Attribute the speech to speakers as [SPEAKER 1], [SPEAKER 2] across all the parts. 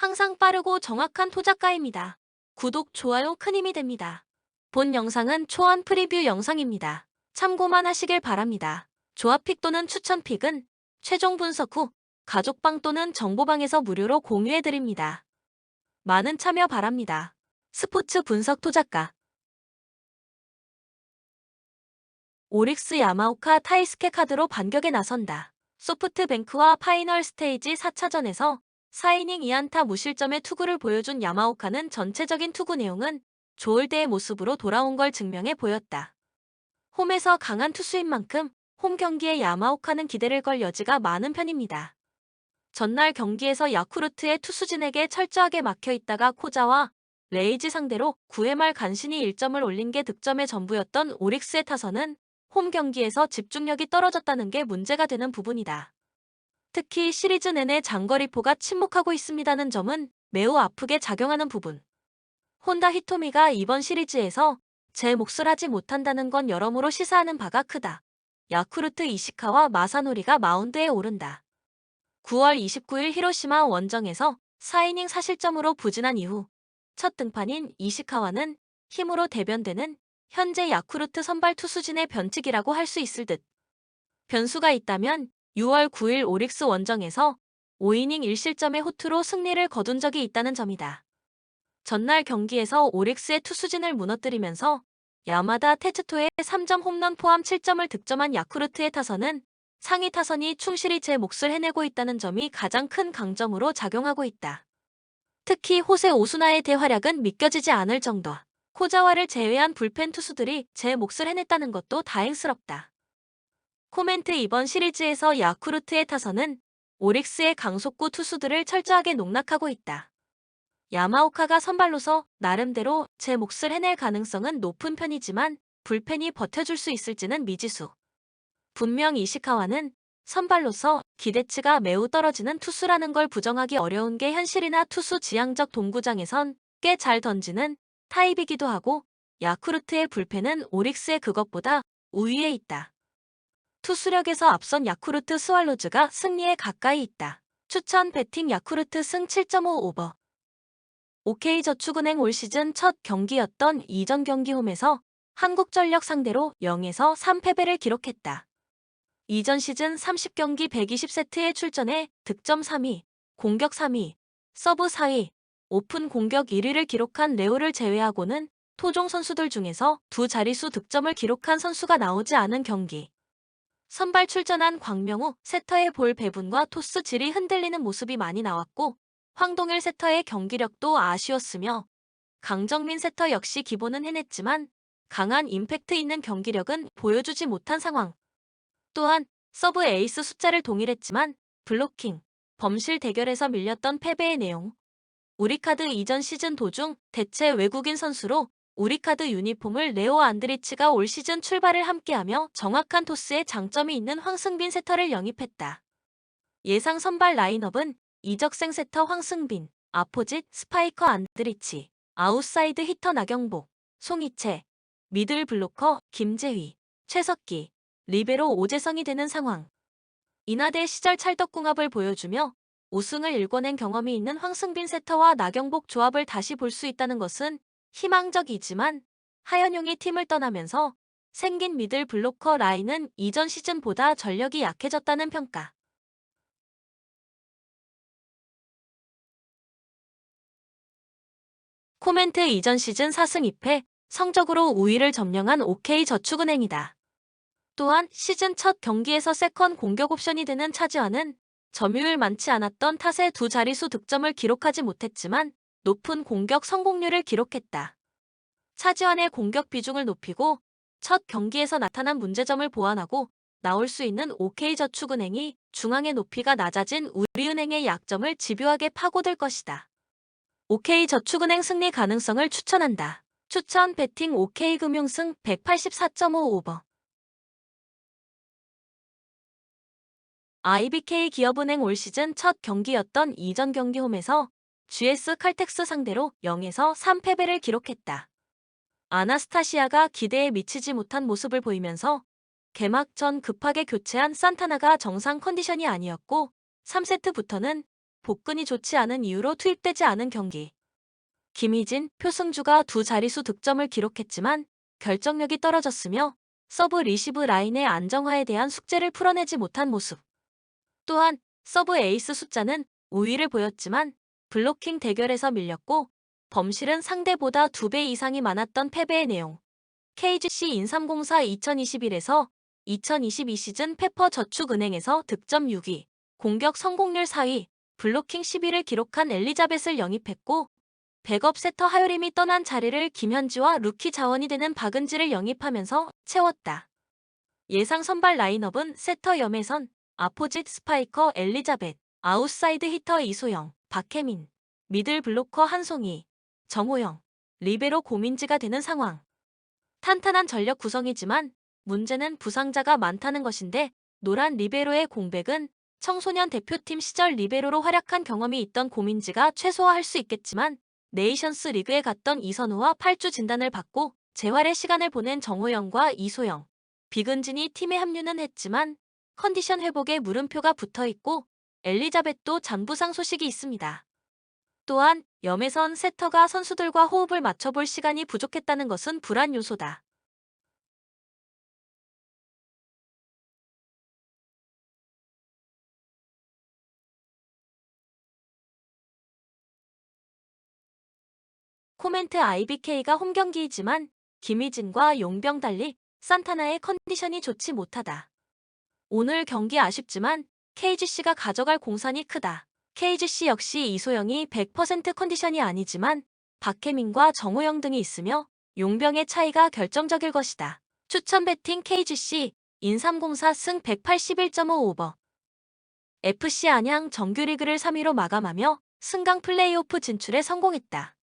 [SPEAKER 1] 항상 빠르고 정확한 토작가입니다. 구독, 좋아요 큰 힘이 됩니다. 본 영상은 초안 프리뷰 영상입니다. 참고만 하시길 바랍니다. 조합픽 또는 추천픽은 최종 분석 후 가족방 또는 정보방에서 무료로 공유해드립니다. 많은 참여 바랍니다. 스포츠 분석 토작가 오릭스 야마오카 타이스케 카드로 반격에 나선다. 소프트뱅크와 파이널 스테이지 4차전에서 4이닝 2안타 무실점의 투구를 보여준 야마오카는 전체적인 투구 내용은 좋을 때의 모습으로 돌아온 걸 증명해 보였다. 홈에서 강한 투수인 만큼 홈 경기에 야마오카는 기대를 걸 여지가 많은 편입니다. 전날 경기에서 야쿠르트의 투수진에게 철저하게 막혀 있다가 코자와 레이지 상대로 9회 말 간신히 1점을 올린 게 득점의 전부였던 오릭스의 타선은 홈 경기에서 집중력이 떨어졌다는 게 문제가 되는 부분이다. 특히 시리즈 내내 장거리포가 침묵하고 있습니다는 점은 매우 아프게 작용하는 부분. 혼다 히토미가 이번 시리즈에서 제 몫을 하지 못한다는 건 여러모로 시사하는 바가 크다. 야쿠르트 이시카와 마사노리가 마운드에 오른다. 9월 29일 히로시마 원정에서 4이닝 사실점으로 부진한 이후 첫 등판인 이시카와는 힘으로 대변되는 현재 야쿠르트 선발 투수진의 변칙이라고 할 수 있을 듯. 변수가 있다면 6월 9일 오릭스 원정에서 5이닝 1실점의 호투로 승리를 거둔 적이 있다는 점이다. 전날 경기에서 오릭스의 투수진을 무너뜨리면서 야마다 테츠토의 3점 홈런 포함 7점을 득점한 야쿠르트의 타선은 상위 타선이 충실히 제 몫을 해내고 있다는 점이 가장 큰 강점으로 작용하고 있다. 특히 호세 오수나의 대활약은 믿겨지지 않을 정도. 코자와를 제외한 불펜 투수들이 제 몫을 해냈다는 것도 다행스럽다. 코멘트 이번 시리즈에서 야쿠르트의 타선은 오릭스의 강속구 투수들을 철저하게 농락하고 있다. 야마오카가 선발로서 나름대로 제 몫을 해낼 가능성은 높은 편이지만 불펜이 버텨줄 수 있을지는 미지수. 분명 이시카와는 선발로서 기대치가 매우 떨어지는 투수라는 걸 부정하기 어려운 게 현실이나 투수 지향적 동구장에선 꽤 잘 던지는 타입이기도 하고 야쿠르트의 불펜은 오릭스의 그것보다 우위에 있다. 투수력에서 앞선 야쿠르트 스왈로즈가 승리에 가까이 있다. 추천 배팅 야쿠르트 승 7.5 오버. OK저축은행 올 시즌 첫 경기였던 이전 경기 홈에서 한국전력 상대로 0에서 3패배를 기록했다. 이전 시즌 30경기 120세트에 출전해 득점 3위, 공격 3위, 서브 4위, 오픈 공격 1위를 기록한 레오를 제외하고는 토종 선수들 중에서 두 자릿수 득점을 기록한 선수가 나오지 않은 경기. 선발 출전한 광명우 세터의 볼 배분과 토스 질이 흔들리는 모습이 많이 나왔고 황동일 세터의 경기력도 아쉬웠으며 강정민 세터 역시 기본은 해냈지만 강한 임팩트 있는 경기력은 보여주지 못한 상황. 또한 서브 에이스 숫자를 동일했지만 블로킹, 범실 대결에서 밀렸던 패배의 내용. 우리카드 이전 시즌 도중 대체 외국인 선수로 우리카드 유니폼을 레오 안드리치가 올 시즌 출발을 함께하며 정확한 토스에 장점이 있는 황승빈 세터를 영입했다. 예상 선발 라인업은 이적생 세터 황승빈, 아포짓, 스파이커 안드리치, 아웃사이드 히터 나경복, 송이채, 미들 블로커 김재휘, 최석기, 리베로 오재성이 되는 상황. 인하대 시절 찰떡궁합을 보여주며 우승을 일궈낸 경험이 있는 황승빈 세터와 나경복 조합을 다시 볼 수 있다는 것은 희망적이지만 하현용이 팀을 떠나면서 생긴 미들 블로커 라인은 이전 시즌보다 전력이 약해졌다는 평가. 코멘트 이전 시즌 4승 2패, 성적으로 우위를 점령한 OK저축은행이다. 또한 시즌 첫 경기에서 세컨 공격 옵션이 되는 차지와는 점유율 많지 않았던 탓에 두 자릿수 득점을 기록하지 못했지만 높은 공격 성공률을 기록했다. 차지완의 공격 비중을 높이고 첫 경기에서 나타난 문제점을 보완하고 나올 수 있는 OK저축은행이 중앙의 높이가 낮아진 우리은행의 약점을 집요하게 파고들 것이다. OK저축은행 승리 가능성을 추천한다. 추천 배팅 OK금융승 184.5 오버. IBK 기업은행 올 시즌 첫 경기였던 이전 경기 홈에서 GS 칼텍스 상대로 0에서 3패배를 기록했다. 아나스타시아가 기대에 미치지 못한 모습을 보이면서 개막 전 급하게 교체한 산타나가 정상 컨디션이 아니었고 3세트부터는 복근이 좋지 않은 이유로 투입되지 않은 경기. 김희진, 표승주가 두 자릿수 득점을 기록했지만 결정력이 떨어졌으며 서브 리시브 라인의 안정화에 대한 숙제를 풀어내지 못한 모습. 또한 서브 에이스 숫자는 우위를 보였지만 블로킹 대결에서 밀렸고 범실은 상대보다 2배 이상이 많았던 패배의 내용. KGC 인삼공사 2021에서 2022 시즌 페퍼저축은행에서 득점 6위, 공격 성공률 4위, 블로킹 10위를 기록한 엘리자벳을 영입했고 백업 세터 하요림이 떠난 자리를 김현지와 루키 자원이 되는 박은지를 영입하면서 채웠다. 예상 선발 라인업은 세터 염혜선, 아포짓 스파이커 엘리자벳, 아웃사이드 히터 이소영, 박혜민, 미들 블로커 한송이, 정호영, 리베로 고민지가 되는 상황. 탄탄한 전력 구성이지만 문제는 부상자가 많다는 것인데 노란 리베로의 공백은 청소년 대표팀 시절 리베로로 활약한 경험이 있던 고민지가 최소화할 수 있겠지만 네이션스 리그에 갔던 이선우와 8주 진단을 받고 재활의 시간을 보낸 정호영과 이소영, 비근진이 팀에 합류는 했지만 컨디션 회복에 물음표가 붙어있고 엘리자벳도 잔부상 소식이 있습니다. 또한 염혜선 세터가 선수들과 호흡을 맞춰볼 시간이 부족했다는 것은 불안 요소다. 코멘트 IBK가 홈경기이지만 김희진과 용병 달리 산타나의 컨디션이 좋지 못하다. 오늘 경기 아쉽지만 KGC가 가져갈 공산이 크다. KGC 역시 이소영이 100% 컨디션이 아니지만 박혜민과 정호영 등이 있으며 용병의 차이가 결정적일 것이다. 추천 배팅 KGC 인삼공사 승 181.5 오버. FC 안양 정규리그를 3위로 마감하며 승강 플레이오프 진출에 성공했다.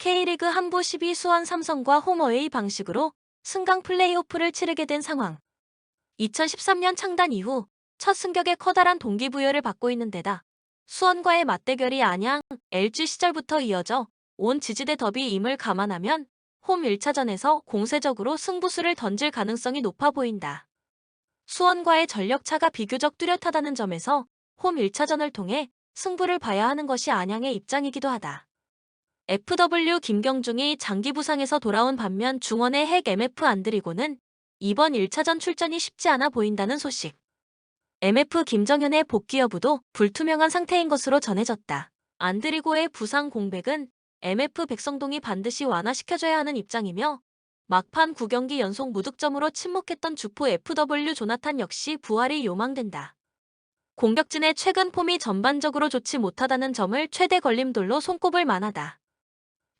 [SPEAKER 1] K리그 한부 10위 수원 삼성과 홈어웨이 방식으로 승강 플레이오프를 치르게 된 상황. 2013년 창단 이후 첫 승격에 커다란 동기부여를 받고 있는 데다 수원과의 맞대결이 안양, LG 시절부터 이어져 온 지지대 더비임을 감안하면 홈 1차전에서 공세적으로 승부수를 던질 가능성이 높아 보인다. 수원과의 전력차가 비교적 뚜렷하다는 점에서 홈 1차전을 통해 승부를 봐야 하는 것이 안양의 입장이기도 하다. FW 김경중이 장기 부상에서 돌아온 반면 중원의 핵 MF 안드리고는 이번 1차전 출전이 쉽지 않아 보인다는 소식. MF 김정현의 복귀 여부도 불투명한 상태인 것으로 전해졌다. 안드리고의 부상 공백은 MF 백성동이 반드시 완화시켜줘야 하는 입장이며 막판 9경기 연속 무득점으로 침묵했던 주포 FW 조나탄 역시 부활이 요망된다. 공격진의 최근 폼이 전반적으로 좋지 못하다는 점을 최대 걸림돌로 손꼽을 만하다.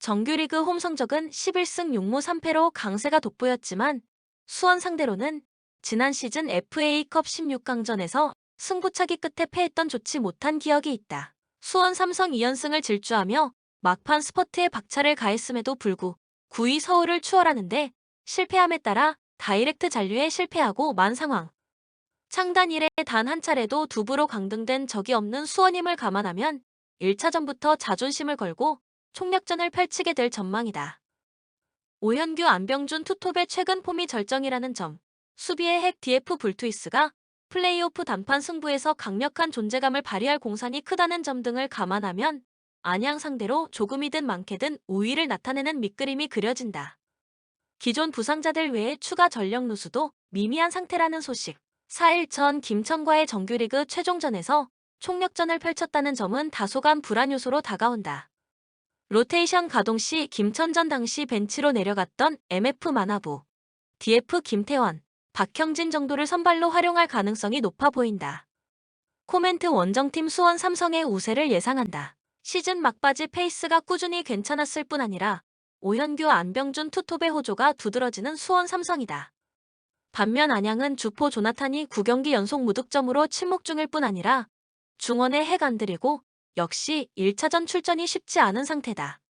[SPEAKER 1] 정규리그 홈 성적은 11승 6무 3패로 강세가 돋보였지만 수원 상대로는 지난 시즌 FA컵 16강전에서 승부차기 끝에 패했던 좋지 못한 기억이 있다. 수원 삼성 2연승을 질주하며 막판 스퍼트에 박차를 가했음에도 불구 9위 서울을 추월하는데 실패함에 따라 다이렉트 잔류에 실패하고 만 상황. 창단 이래 단 한 차례도 두부로 강등된 적이 없는 수원임을 감안하면 1차전부터 자존심을 걸고 총력전을 펼치게 될 전망이다. 오현규 안병준 투톱의 최근 폼이 절정이라는 점, 수비의 핵 DF 불투이스가 플레이오프 단판 승부에서 강력한 존재감을 발휘할 공산이 크다는 점 등을 감안하면 안양 상대로 조금이든 많게든 우위를 나타내는 밑그림이 그려진다. 기존 부상자들 외에 추가 전력 누수도 미미한 상태라는 소식. 4일 전 김천과의 정규리그 최종전에서 총력전을 펼쳤다는 점은 다소간 불안 요소로 다가온다. 로테이션 가동 시 김천전 당시 벤치로 내려갔던 MF 만화부, DF 김태원, 박형진 정도를 선발로 활용할 가능성이 높아 보인다. 코멘트 원정팀 수원 삼성의 우세를 예상한다. 시즌 막바지 페이스가 꾸준히 괜찮았을 뿐 아니라 오현규 안병준 투톱의 호조가 두드러지는 수원 삼성이다. 반면 안양은 주포 조나탄이 9경기 연속 무득점으로 침묵 중일 뿐 아니라 중원의 핵 안드리고 역시 1차전 출전이 쉽지 않은 상태다.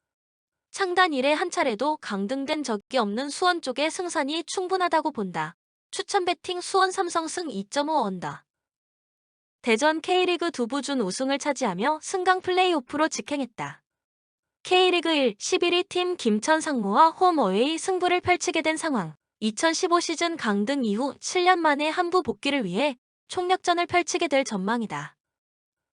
[SPEAKER 1] 창단 이래 한 차례도 강등된 적이 없는 수원 쪽의 승산이 충분하다고 본다. 추천 배팅 수원 삼성 승 2.5 언더. 대전 K리그 두부준 우승을 차지하며 승강 플레이오프로 직행했다. K리그 1, 11위 팀 김천 상무와 홈어웨이 승부를 펼치게 된 상황. 2015 시즌 강등 이후 7년 만에 한부 복귀를 위해 총력전을 펼치게 될 전망이다.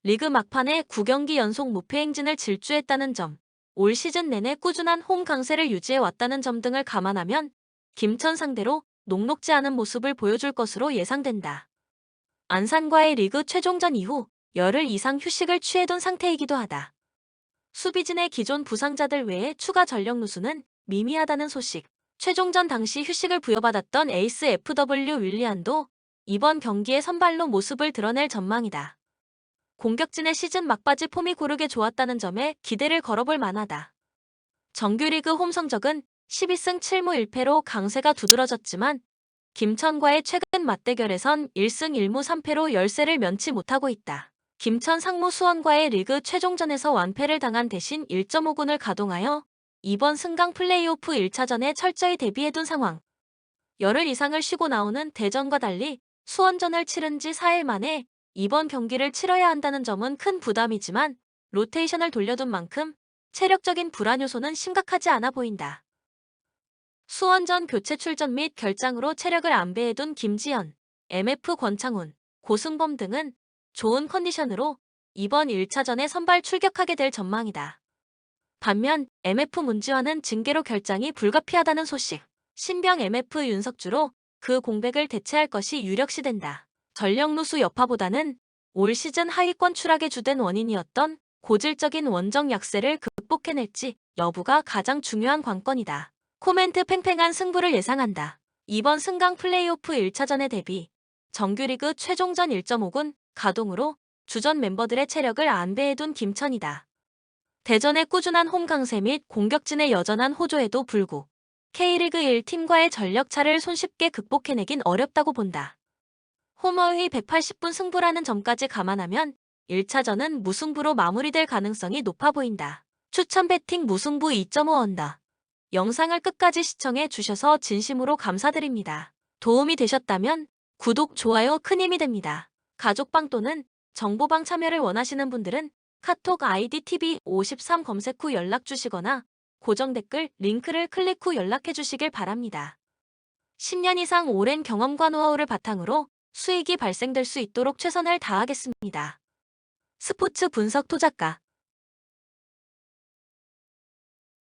[SPEAKER 1] 리그 막판에 9경기 연속 무패 행진을 질주했다는 점, 올 시즌 내내 꾸준한 홈 강세를 유지해왔다는 점 등을 감안하면 김천 상대로 녹록지 않은 모습을 보여줄 것으로 예상된다. 안산과의 리그 최종전 이후 열흘 이상 휴식을 취해둔 상태이기도 하다. 수비진의 기존 부상자들 외에 추가 전력 누수는 미미하다는 소식. 최종전 당시 휴식을 부여받았던 에이스 FW 윌리안도 이번 경기에 선발로 모습을 드러낼 전망이다. 공격진의 시즌 막바지 폼이 고르게 좋았다는 점에 기대를 걸어볼 만하다. 정규리그 홈 성적은 12승 7무 1패로 강세가 두드러졌지만 김천과의 최근 맞대결에선 1승 1무 3패로 열세를 면치 못하고 있다. 김천 상무 수원과의 리그 최종전에서 완패를 당한 대신 1.5군을 가동하여 이번 승강 플레이오프 1차전에 철저히 대비해둔 상황. 열흘 이상을 쉬고 나오는 대전과 달리 수원전을 치른 지 4일 만에 이번 경기를 치러야 한다는 점은 큰 부담이지만 로테이션을 돌려둔 만큼 체력적인 불안 요소는 심각하지 않아 보인다. 수원전 교체 출전 및 결장으로 체력을 안배해둔 김지현, MF 권창훈, 고승범 등은 좋은 컨디션으로 이번 1차전에 선발 출격하게 될 전망이다. 반면 MF 문지환은 징계로 결장이 불가피하다는 소식. 신병 MF 윤석주로 그 공백을 대체할 것이 유력시된다. 전력 누수 여파보다는 올 시즌 하위권 추락의 주된 원인이었던 고질적인 원정 약세를 극복해낼지 여부가 가장 중요한 관건이다. 코멘트 팽팽한 승부를 예상한다. 이번 승강 플레이오프 1차전에 대비 정규리그 최종전 1.5군 가동으로 주전 멤버들의 체력을 안배해둔 김천이다. 대전의 꾸준한 홈 강세 및 공격진의 여전한 호조에도 불구 K리그 1팀과의 전력차를 손쉽게 극복해내긴 어렵다고 본다. 홈어웨이 180분 승부라는 점까지 감안하면 1차전은 무승부로 마무리될 가능성이 높아 보인다. 추천 배팅 무승부 2.5 언더. 영상을 끝까지 시청해 주셔서 진심으로 감사드립니다. 도움이 되셨다면 구독, 좋아요 큰 힘이 됩니다. 가족방 또는 정보방 참여를 원하시는 분들은 카톡 아이디 TV53 검색 후 연락 주시거나 고정 댓글 링크를 클릭 후 연락해 주시길 바랍니다. 10년 이상 오랜 경험과 노하우를 바탕으로 수익이 발생될 수 있도록 최선을 다하겠습니다. 스포츠 분석 토작가